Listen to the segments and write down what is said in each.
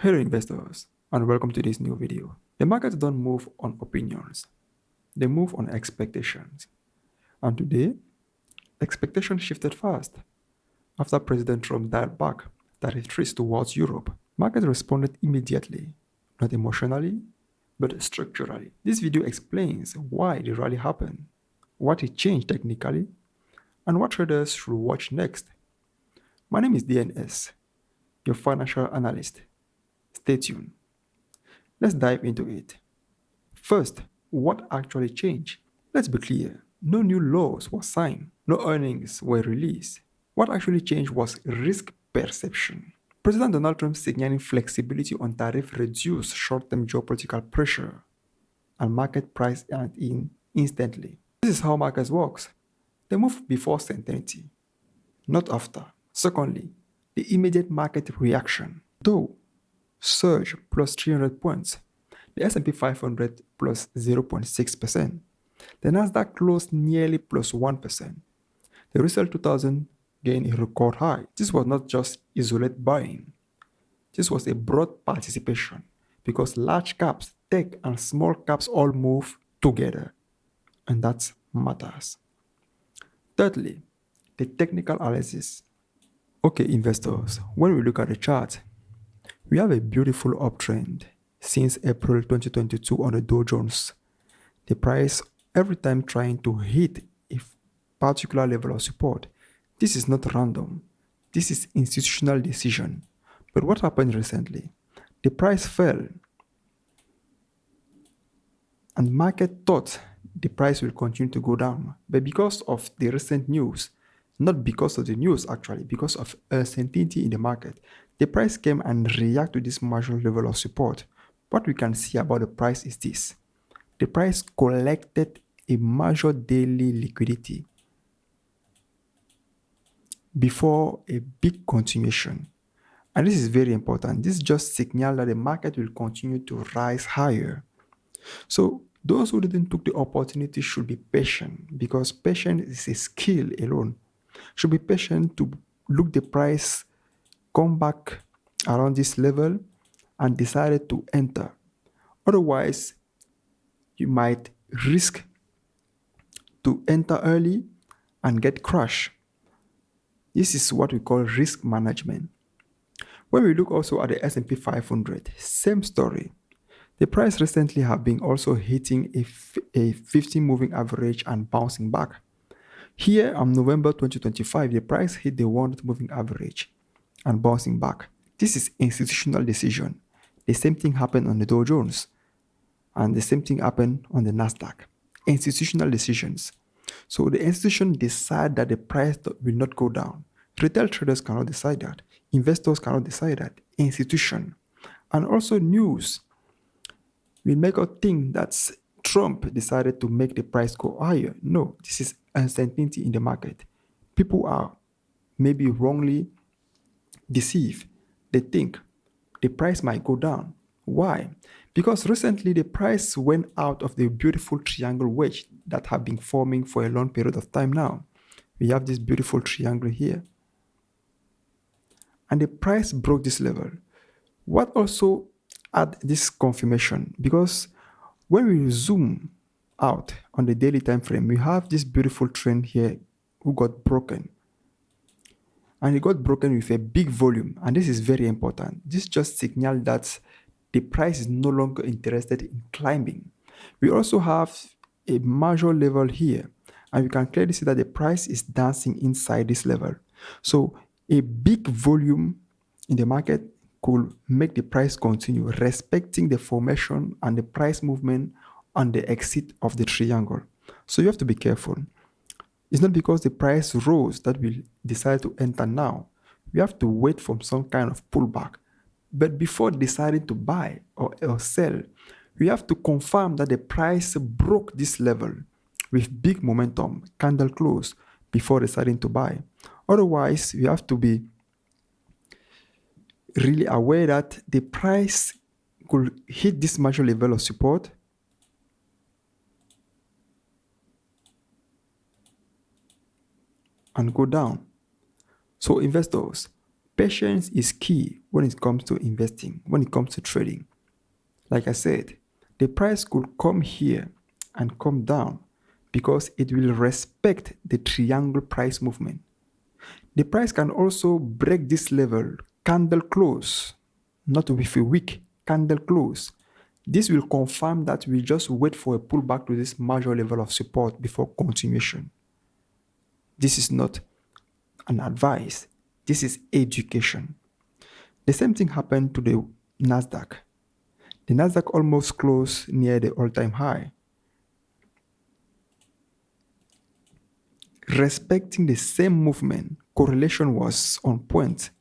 Hello investors and welcome to this new video. The markets don't move on opinions, they move on expectations. And today, expectations shifted fast. After President Trump dialed back tariffs towards Europe, markets responded immediately, not emotionally, but structurally. This video explains why the rally happened, what it changed technically, and what traders should watch next. My name is DNS, your financial analyst. Stay tuned. Let's dive into it. First, what actually changed? Let's be clear. No new laws were signed, no earnings were released. What actually changed was risk perception. President Donald Trump signaling flexibility on tariff reduced short-term geopolitical pressure and market price in instantly. This is how markets works. They move before certainty, not after. Secondly, the immediate market reaction. Though surge plus 300 points, the S&P 500 plus 0.6%. The Nasdaq closed nearly plus 1%. The Russell 2000 gained a record high. This was not just isolated buying. This was a broad participation because large caps, tech, and small caps all move together. And that matters. Thirdly, the technical analysis. Okay, investors, when we look at the chart, we have a beautiful uptrend since April 2022 on the Dow Jones. The price every time trying to hit a particular level of support. This is not random. This is institutional decision. But what happened recently? The price fell and market thought the price will continue to go down. But because of the recent news, not because of the news actually, because of uncertainty in the market, the price came and reacted to this marginal level of support. What we can see about the price is this. The price collected a major daily liquidity before a big continuation. And this is very important. This just signals that the market will continue to rise higher. So those who didn't took the opportunity should be patient because patience is a skill alone. Should be patient to look the price come back around this level and decided to enter. Otherwise, you might risk to enter early and get crushed. This is what we call risk management. When we look also at the S&P 500, same story. The price recently have been also hitting a 50 moving average and bouncing back. Here on November 2025, the price hit the 100 moving average and bouncing back. This is institutional decision. The same thing happened on the Dow Jones and the same thing happened on the Nasdaq. Institutional decisions. So the institution decide that the price will not go down. Retail traders cannot decide that. Investors cannot decide that. Institution. And also news will make us think that Trump decided to make the price go higher. No, this is uncertainty in the market. People are maybe wrongly deceived. They think the price might go down. Why? Because recently the price went out of the beautiful triangle wedge that have been forming for a long period of time now. We have this beautiful triangle here. And the price broke this level. What also add this confirmation? Because when we zoom out on the daily time frame, we have this beautiful trend here who got broken. And it got broken with a big volume. And this is very important. This just signals that the price is no longer interested in climbing. We also have a major level here. And we can clearly see that the price is dancing inside this level. So a big volume in the market could make the price continue respecting the formation and the price movement on the exit of the triangle. So you have to be careful. It's not because the price rose that we'll decide to enter now. We have to wait for some kind of pullback. But before deciding to buy or sell, we have to confirm that the price broke this level with big momentum, candle close, before deciding to buy. Otherwise, we have to be really aware that the price could hit this major level of support and go down. So investors, Patience is key when it comes to investing, when it comes to trading. Like I said, the price could come here and come down because it will respect the triangle price movement. The price can also break this level, candle close, not with a weak candle close. This will confirm that we just wait for a pullback to this major level of support before continuation. This is not an advice. This is education. The same thing happened to the Nasdaq. The Nasdaq almost closed near the all-time high. Respecting the same movement, correlation was on point.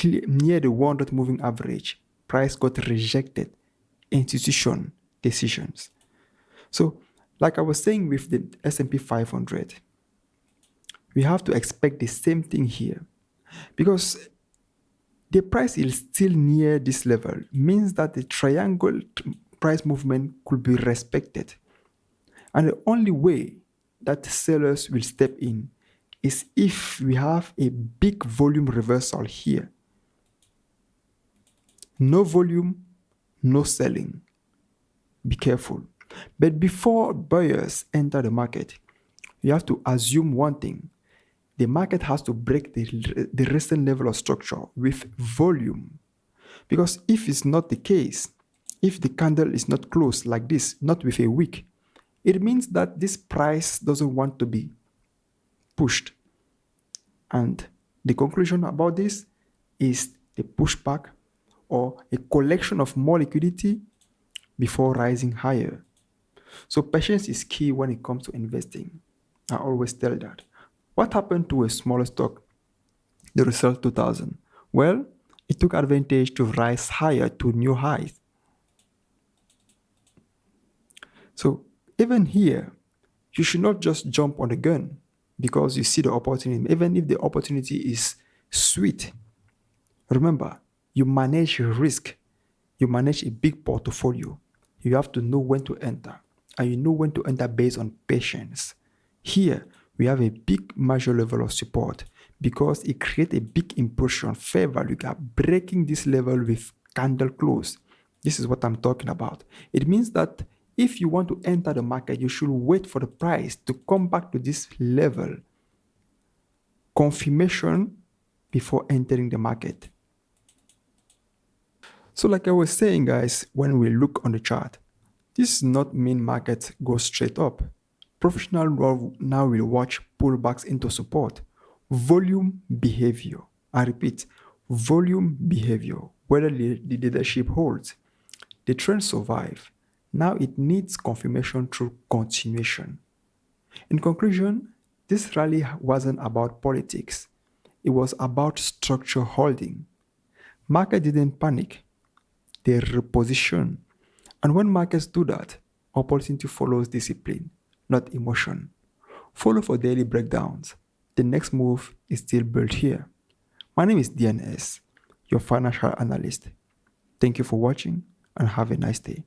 Near the 100 moving average, price got rejected. Institution decisions. So, like I was saying with the S&P 500, we have to expect the same thing here because the price is still near this level, means that the triangle price movement could be respected. And the only way that sellers will step in is if we have a big volume reversal here. No volume, no selling. Be careful. But before buyers enter the market, you have to assume one thing. The market has to break the recent level of structure with volume. Because if it's not the case, if the candle is not closed like this, not with a wick, it means that this price doesn't want to be pushed. And the conclusion about this is the pushback or a collection of more liquidity before rising higher. So patience is key when it comes to investing. I always tell that. What happened to a smaller stock, the Russell 2000? Well, it took advantage to rise higher to new highs. So even here, you should not just jump on the gun because you see the opportunity, even if the opportunity is sweet. Remember, you manage risk. You manage a big portfolio. You have to know when to enter. And you know when to enter based on patience. Here, we have a big major level of support because it creates a big impression, fair value gap, breaking this level with candle close. This is what I'm talking about. It means that if you want to enter the market, you should wait for the price to come back to this level. Confirmation before entering the market. So like I was saying, guys, when we look on the chart, this does not mean market goes straight up. Professional now will watch pullbacks into support. Volume behavior. I repeat, volume behavior. Whether the leadership holds. The trend survive. Now it needs confirmation through continuation. In conclusion, this rally wasn't about politics. It was about structure holding. Market didn't panic. They reposition. And when markets do that, opportunity follows discipline, not emotion. Follow for daily breakdowns. The next move is still built here. My name is DNS, your financial analyst. Thank you for watching and have a nice day.